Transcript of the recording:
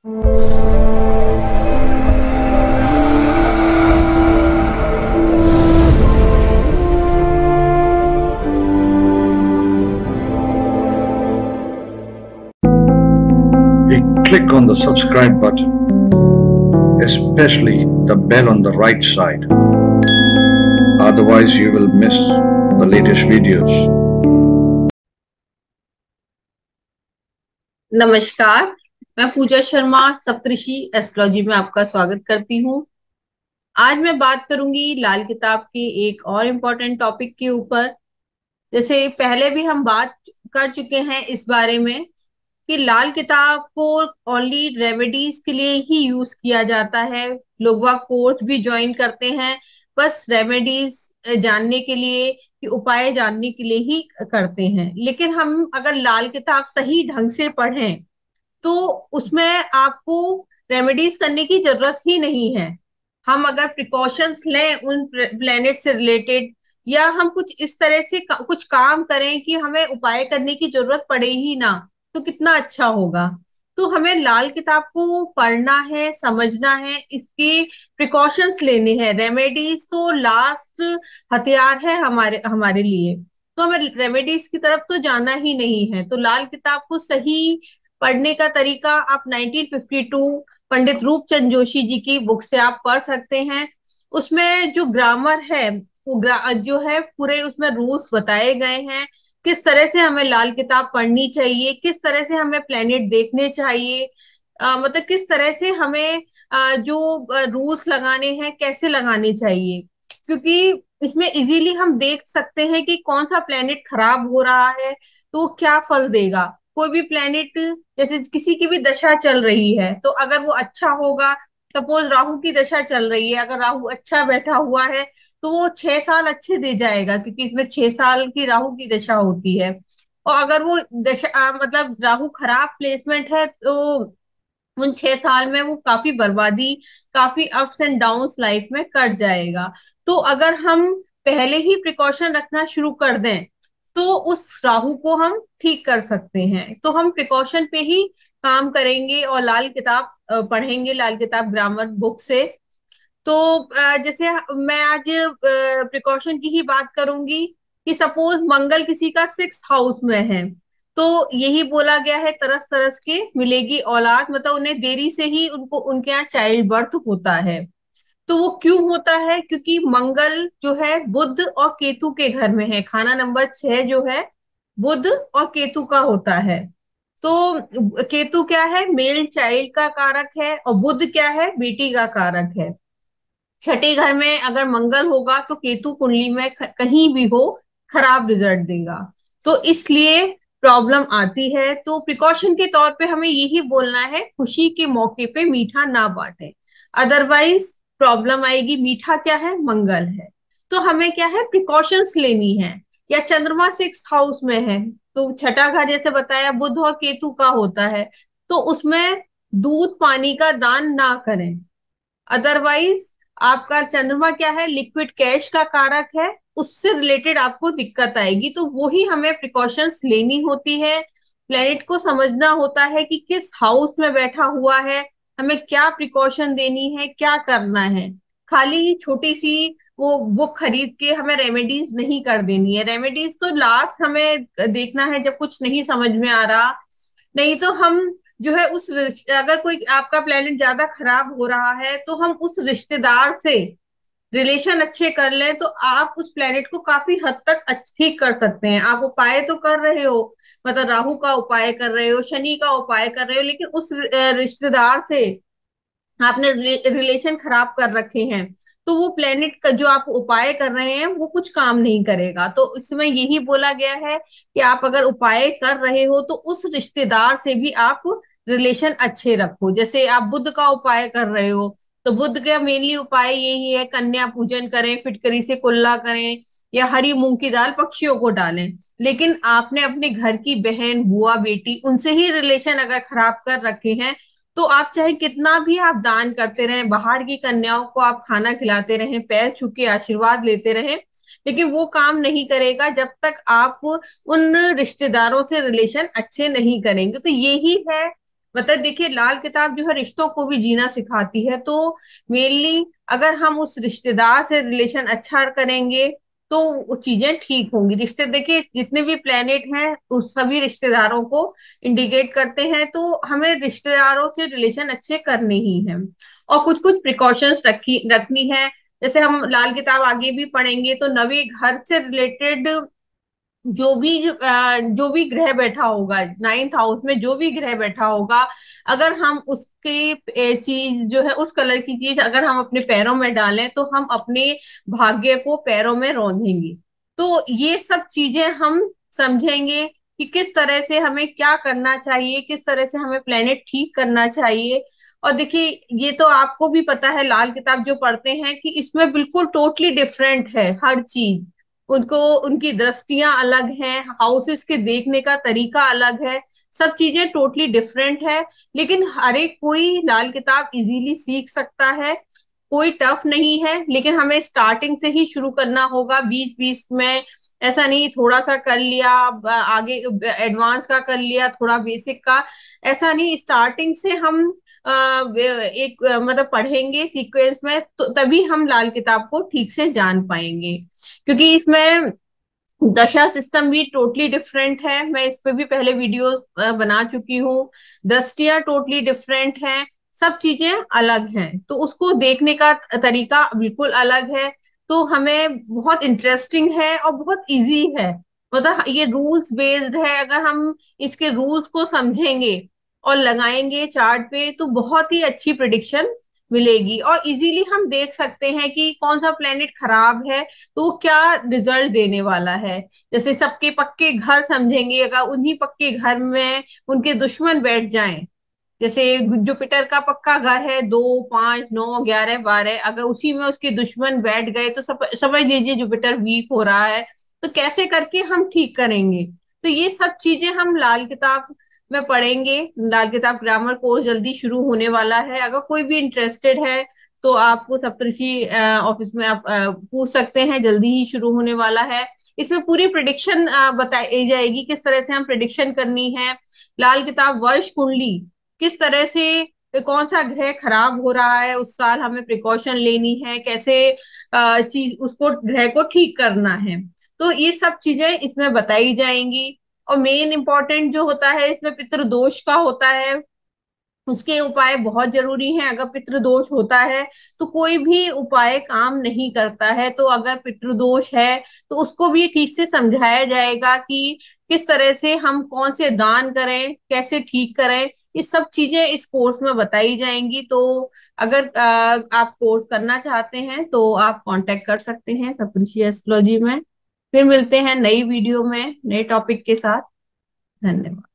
Click on the subscribe button, especially the bell on the right side. Otherwise, you will miss the latest videos. नमस्कार, मैं पूजा शर्मा सप्तऋषि astrology में आपका स्वागत करती हूँ। आज मैं बात करूंगी लाल किताब के एक और इम्पोर्टेंट टॉपिक के ऊपर। जैसे पहले भी हम बात कर चुके हैं इस बारे में कि लाल किताब को ओनली रेमेडीज के लिए ही यूज किया जाता है। लोग वह कोर्स भी ज्वाइन करते हैं बस रेमेडीज जानने के लिए, कि उपाय जानने के लिए ही करते हैं। लेकिन हम अगर लाल किताब सही ढंग से पढ़ें तो उसमें आपको रेमेडीज करने की जरूरत ही नहीं है। हम अगर प्रिकॉशंस लें उन प्लेनेट से रिलेटेड, या हम कुछ इस तरह से कुछ काम करें कि हमें उपाय करने की जरूरत पड़े ही ना, तो कितना अच्छा होगा। तो हमें लाल किताब को पढ़ना है, समझना है, इसके प्रिकॉशंस लेने हैं। रेमेडीज तो लास्ट हथियार है हमारे हमारे लिए, तो हमें रेमेडीज की तरफ तो जाना ही नहीं है। तो लाल किताब को सही पढ़ने का तरीका आप 1952 पंडित रूपचंद जोशी जी की बुक से आप पढ़ सकते हैं। उसमें जो ग्रामर है वो जो है पूरे उसमें रूल्स बताए गए हैं, किस तरह से हमें लाल किताब पढ़नी चाहिए, किस तरह से हमें प्लेनेट देखने चाहिए, मतलब किस तरह से हमें जो रूल्स लगाने हैं कैसे लगाने चाहिए। क्योंकि इसमें इजीली हम देख सकते हैं कि कौन सा प्लेनेट खराब हो रहा है तो वो क्या फल देगा। कोई भी प्लेनेट, जैसे किसी की भी दशा चल रही है तो अगर वो अच्छा होगा, सपोज राहु की दशा चल रही है, अगर राहु अच्छा बैठा हुआ है तो वो 6 साल अच्छे दे जाएगा, क्योंकि इसमें 6 साल की राहु की दशा होती है। और अगर वो दशा मतलब राहु खराब प्लेसमेंट है तो उन 6 साल में वो काफी बर्बादी, काफी अप्स एंड डाउन्स लाइफ में कट जाएगा। तो अगर हम पहले ही प्रिकॉशन रखना शुरू कर दें तो उस राहु को हम ठीक कर सकते हैं। तो हम प्रिकॉशन पे ही काम करेंगे और लाल किताब पढ़ेंगे, लाल किताब ग्रामर बुक से। तो जैसे मैं आज प्रिकॉशन की ही बात करूंगी कि सपोज मंगल किसी का 6th हाउस में है, तो यही बोला गया है तरस तरस के मिलेगी औलाद, मतलब उन्हें देरी से ही उनको उनके यहाँ चाइल्ड बर्थ होता है। तो वो क्यों होता है? क्योंकि मंगल जो है बुध और केतु के घर में है। खाना नंबर 6 जो है बुध और केतु का होता है। तो केतु क्या है? मेल चाइल्ड का कारक है, और बुध क्या है? बेटी का कारक है। छठे घर में अगर मंगल होगा तो केतु कुंडली में कहीं भी हो खराब रिजल्ट देगा, तो इसलिए प्रॉब्लम आती है। तो प्रिकॉशन के तौर पे हमें यही बोलना है, खुशी के मौके पे मीठा ना बांटे, अदरवाइज प्रॉब्लम आएगी। मीठा क्या है? मंगल है। तो हमें क्या है? प्रिकॉशंस लेनी है। या चंद्रमा 6th हाउस में है तो छठा घर जैसे बताया बुध और केतु का होता है, तो उसमें दूध पानी का दान ना करें। अदरवाइज आपका चंद्रमा क्या है? लिक्विड कैश का कारक है, उससे रिलेटेड आपको दिक्कत आएगी। तो वो ही हमें प्रिकॉशंस लेनी होती है। प्लेनेट को समझना होता है कि किस हाउस में बैठा हुआ है, हमें क्या प्रिकॉशन देनी है, क्या करना है। खाली छोटी सी वो बुक खरीद के हमें रेमेडीज नहीं कर देनी है। रेमेडीज तो लास्ट हमें देखना है जब कुछ नहीं समझ में आ रहा। नहीं तो हम जो है अगर कोई आपका प्लेनेट ज्यादा खराब हो रहा है तो हम उस रिश्तेदार से रिलेशन अच्छे कर लें तो आप उस प्लेनेट को काफी हद तक ठीक कर सकते हैं। आप उपाय तो कर रहे हो, मतलब राहु का उपाय कर रहे हो, शनि का उपाय कर रहे हो, लेकिन उस रिश्तेदार से आपने रिलेशन खराब कर रखे हैं, तो वो प्लेनेट का जो आप उपाय कर रहे हैं वो कुछ काम नहीं करेगा। तो इसमें यही बोला गया है कि आप अगर उपाय कर रहे हो तो उस रिश्तेदार से भी आप रिलेशन अच्छे रखो। जैसे आप बुध का उपाय कर रहे हो तो बुध का मेनली उपाय यही है, कन्या पूजन करें, फिटकरी से कुल्ला करें, या हरी मूंग की दाल पक्षियों को डालें। लेकिन आपने अपने घर की बहन, बुआ, बेटी, उनसे ही रिलेशन अगर खराब कर रखे हैं तो आप चाहे कितना भी आप दान करते रहें, बाहर की कन्याओं को आप खाना खिलाते रहें, पैर छू के आशीर्वाद लेते रहें, लेकिन वो काम नहीं करेगा जब तक आप उन रिश्तेदारों से रिलेशन अच्छे नहीं करेंगे। तो यही है मतलब देखिए, लाल किताब जो है रिश्तों को भी जीना सिखाती है। तो मेनली अगर हम उस रिश्तेदार से रिलेशन अच्छा करेंगे तो वो चीजें ठीक होंगी। रिश्ते देखिए, जितने भी प्लेनेट हैं उस सभी रिश्तेदारों को इंडिकेट करते हैं, तो हमें रिश्तेदारों से रिलेशन अच्छे करने ही हैं। और कुछ कुछ प्रिकॉशंस रखनी है। जैसे हम लाल किताब आगे भी पढ़ेंगे तो नवे घर से रिलेटेड जो भी ग्रह बैठा होगा, 9th हाउस में जो भी ग्रह बैठा होगा, अगर हम उसकी चीज जो है, उस कलर की चीज अगर हम अपने पैरों में डालें तो हम अपने भाग्य को पैरों में रौंदेंगे। तो ये सब चीजें हम समझेंगे कि किस तरह से हमें क्या करना चाहिए, किस तरह से हमें प्लेनेट ठीक करना चाहिए। और देखिए, ये तो आपको भी पता है, लाल किताब जो पढ़ते हैं कि इसमें बिल्कुल टोटली डिफरेंट है हर चीज। उनको उनकी दृष्टियां अलग हैं, हाउसेस के देखने का तरीका अलग है, सब चीजें टोटली डिफरेंट है। लेकिन हर एक कोई लाल किताब इजीली सीख सकता है, कोई टफ नहीं है। लेकिन हमें स्टार्टिंग से ही शुरू करना होगा, बीच बीच में ऐसा नहीं थोड़ा सा कर लिया, आगे एडवांस का कर लिया, थोड़ा बेसिक का, ऐसा नहीं। स्टार्टिंग से हम एक मतलब पढ़ेंगे सीक्वेंस में, तो तभी हम लाल किताब को ठीक से जान पाएंगे। क्योंकि इसमें दशा सिस्टम भी टोटली डिफरेंट है, मैं इस पे भी पहले वीडियोस बना चुकी हूँ। दृष्टियां टोटली डिफरेंट हैं, सब चीजें अलग हैं, तो उसको देखने का तरीका बिल्कुल अलग है। तो हमें बहुत इंटरेस्टिंग है और बहुत इजी है। मतलब ये रूल्स बेस्ड है, अगर हम इसके रूल्स को समझेंगे और लगाएंगे चार्ट पे तो बहुत ही अच्छी प्रिडिक्शन मिलेगी। और इजीली हम देख सकते हैं कि कौन सा प्लेनेट खराब है तो वो क्या रिजल्ट देने वाला है। जैसे सबके पक्के घर समझेंगे, अगर उन्हीं पक्के घर में उनके दुश्मन बैठ जाएं, जैसे जुपिटर का पक्का घर है 2, 5, 9, 11, 12, अगर उसी में उसके दुश्मन बैठ गए तो समझ लीजिए जुपिटर वीक हो रहा है। तो कैसे करके हम ठीक करेंगे, तो ये सब चीजें हम लाल किताब में पढ़ेंगे। लाल किताब ग्रामर कोर्स जल्दी शुरू होने वाला है, अगर कोई भी इंटरेस्टेड है तो आपको सप्तऋषि ऑफिस में आप पूछ सकते हैं, जल्दी ही शुरू होने वाला है। इसमें पूरी प्रिडिक्शन बताई जाएगी, किस तरह से हम प्रिडिक्शन करनी है। लाल किताब वर्ष कुंडली, किस तरह से कौन सा ग्रह खराब हो रहा है उस साल, हमें प्रिकॉशन लेनी है, कैसे चीज उसको ग्रह को ठीक करना है। तो ये सब चीजें इसमें बताई जाएंगी। और मेन इंपॉर्टेंट जो होता है इसमें पितृदोष का होता है, उसके उपाय बहुत जरूरी हैं। अगर पितृदोष होता है तो कोई भी उपाय काम नहीं करता है। तो अगर पितृदोष है तो उसको भी ठीक से समझाया जाएगा कि किस तरह से हम कौन से दान करें, कैसे ठीक करें। ये सब चीजें इस कोर्स में बताई जाएंगी। तो अगर आप कोर्स करना चाहते हैं तो आप कांटेक्ट कर सकते हैं सप्तऋषि एस्ट्रोलॉजी में। फिर मिलते हैं नई वीडियो में नए टॉपिक के साथ। धन्यवाद।